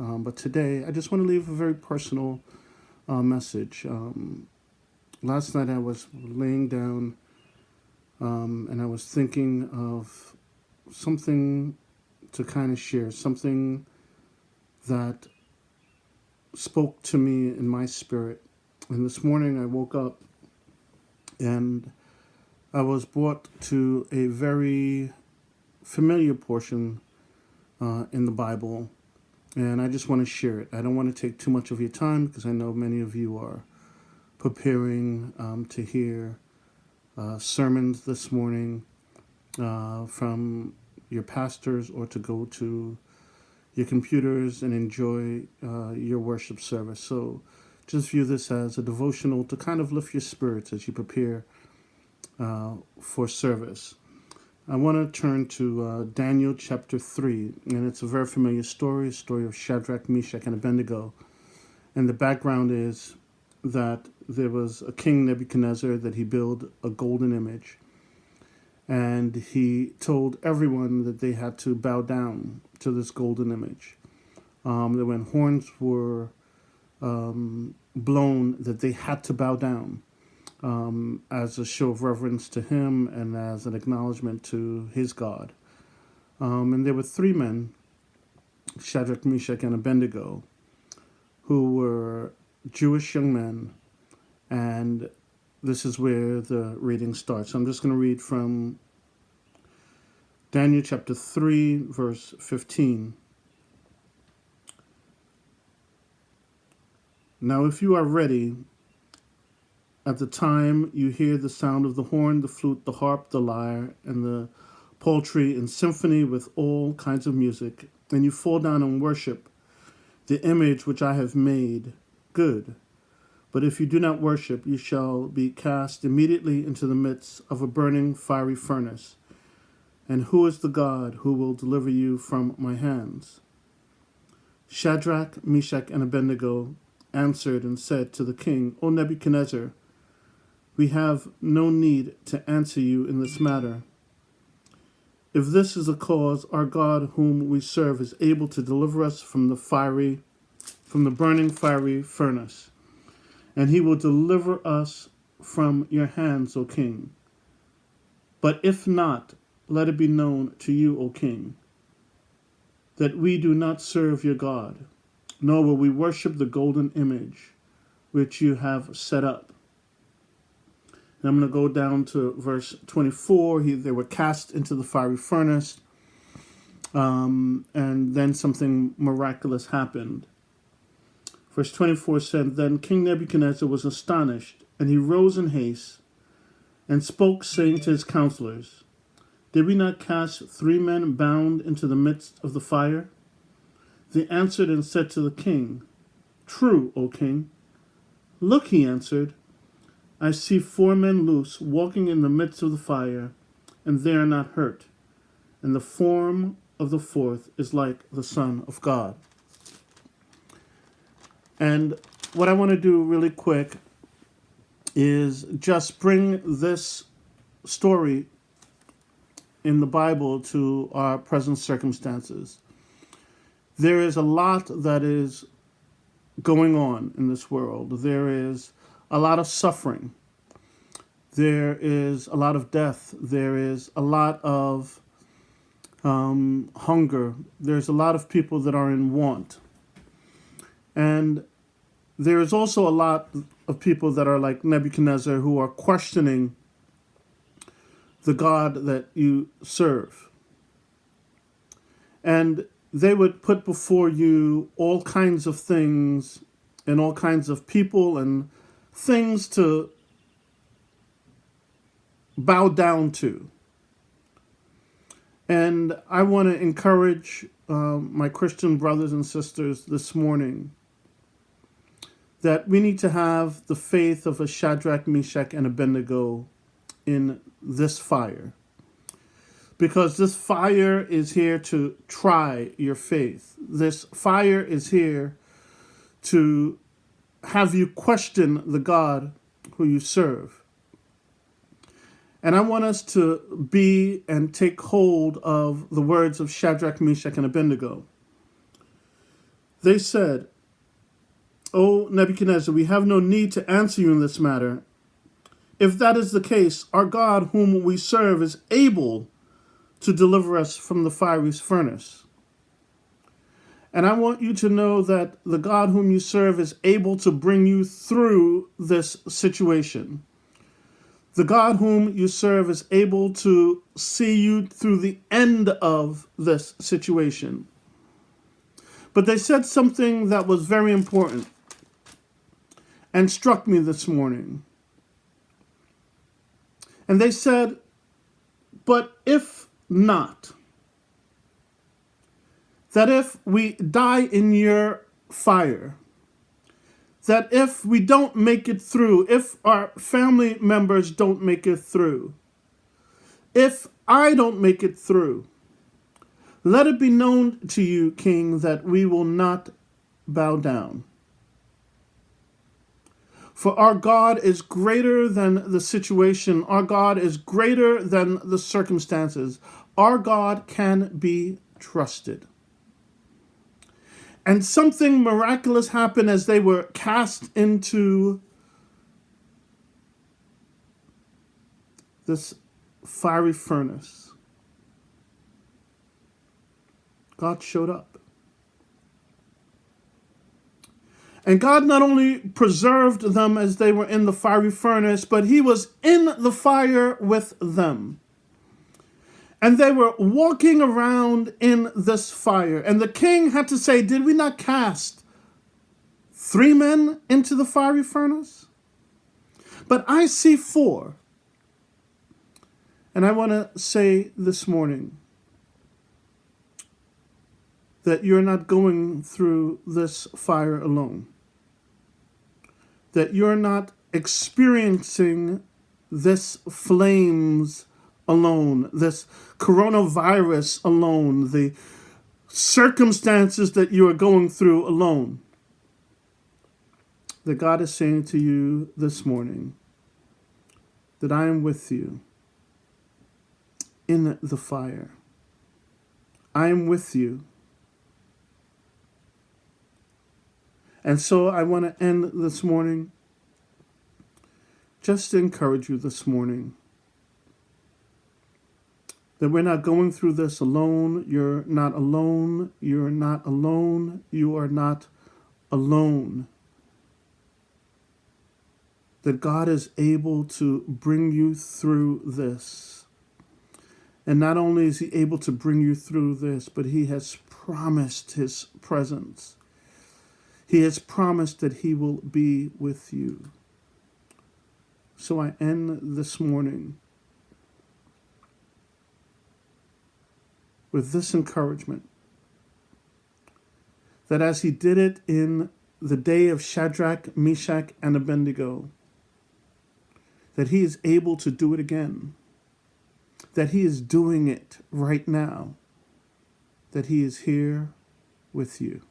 But today, I just want to leave a very personal message. Last night, I was laying down and I was thinking of something to kind of share, something that spoke to me in my spirit. And this morning, I woke up and I was brought to a very familiar portion in the Bible, and I just want to share it. I don't want to take too much of your time because I know many of you are preparing to hear sermons this morning from your pastors, or to go to your computers and enjoy your worship service. So just view this as a devotional to kind of lift your spirits as you prepare for service. I want to turn to Daniel chapter 3, and it's a very familiar story, a story of Shadrach, Meshach, and Abednego. And the background is that there was a king, Nebuchadnezzar, that he built a golden image. And he told everyone that they had to bow down to this golden image. That when horns were blown, that they had to bow down. As a show of reverence to him and as an acknowledgement to his God. And there were three men, Shadrach, Meshach, and Abednego, who were Jewish young men. And this is where the reading starts. I'm just going to read from Daniel chapter 3, verse 15. Now, if you are ready, at the time you hear the sound of the horn, the flute, the harp, the lyre, and the psaltery in symphony with all kinds of music, and you fall down and worship the image which I have made, good. But if you do not worship, you shall be cast immediately into the midst of a burning fiery furnace. And who is the God who will deliver you from my hands? Shadrach, Meshach, and Abednego answered and said to the king, O Nebuchadnezzar, we have no need to answer you in this matter. If this is the cause, our God whom we serve is able to deliver us from the burning fiery furnace, and he will deliver us from your hands, O king. But if not, let it be known to you, O king, that we do not serve your God, nor will we worship the golden image which you have set up. And I'm going to go down to verse 24. They were cast into the fiery furnace, and then something miraculous happened. Verse 24 said, Then King Nebuchadnezzar was astonished, and he rose in haste, and spoke, saying to his counselors, Did we not cast 3 men bound into the midst of the fire? They answered and said to the king, True, O king. Look, he answered, I see 4 men loose, walking in the midst of the fire, and they are not hurt. And the form of the 4th is like the Son of God. And what I want to do really quick is just bring this story in the Bible to our present circumstances. There is a lot that is going on in this world. There is a lot of suffering. There is a lot of death. There is a lot of hunger. There's a lot of people that are in want. And there is also a lot of people that are like Nebuchadnezzar, who are questioning the God that you serve. And they would put before you all kinds of things and all kinds of people and things to bow down to. And I want to encourage my Christian brothers and sisters this morning that we need to have the faith of a Shadrach, Meshach, and Abednego in this fire. Because this fire is here to try your faith. This fire is here to have you question the God who you serve. And I want us to be and take hold of the words of Shadrach, Meshach, and Abednego. They said, O Nebuchadnezzar, we have no need to answer you in this matter. If that is the case, our God whom we serve is able to deliver us from the fiery furnace. And I want you to know that the God whom you serve is able to bring you through this situation. The God whom you serve is able to see you through the end of this situation. But they said something that was very important and struck me this morning. And they said, but if not, that if we die in your fire, that if we don't make it through, if our family members don't make it through, if I don't make it through, let it be known to you, King, that we will not bow down. For our God is greater than the situation. Our God is greater than the circumstances. Our God can be trusted. And something miraculous happened as they were cast into this fiery furnace. God showed up. And God not only preserved them as they were in the fiery furnace, but he was in the fire with them. And they were walking around in this fire. And the king had to say, did we not cast 3 men into the fiery furnace? But I see 4. And I want to say this morning that you're not going through this fire alone. That you're not experiencing this flames alone, this coronavirus alone, the circumstances that you are going through alone. That God is saying to you this morning that I am with you in the fire. I am with you. And so I want to end this morning just to encourage you this morning that we're not going through this alone. You're not alone. You're not alone. You are not alone. That God is able to bring you through this. And not only is he able to bring you through this, but he has promised his presence. He has promised that he will be with you. So I end this morning with this encouragement, that as he did it in the day of Shadrach, Meshach, and Abednego, that he is able to do it again, that he is doing it right now, that he is here with you.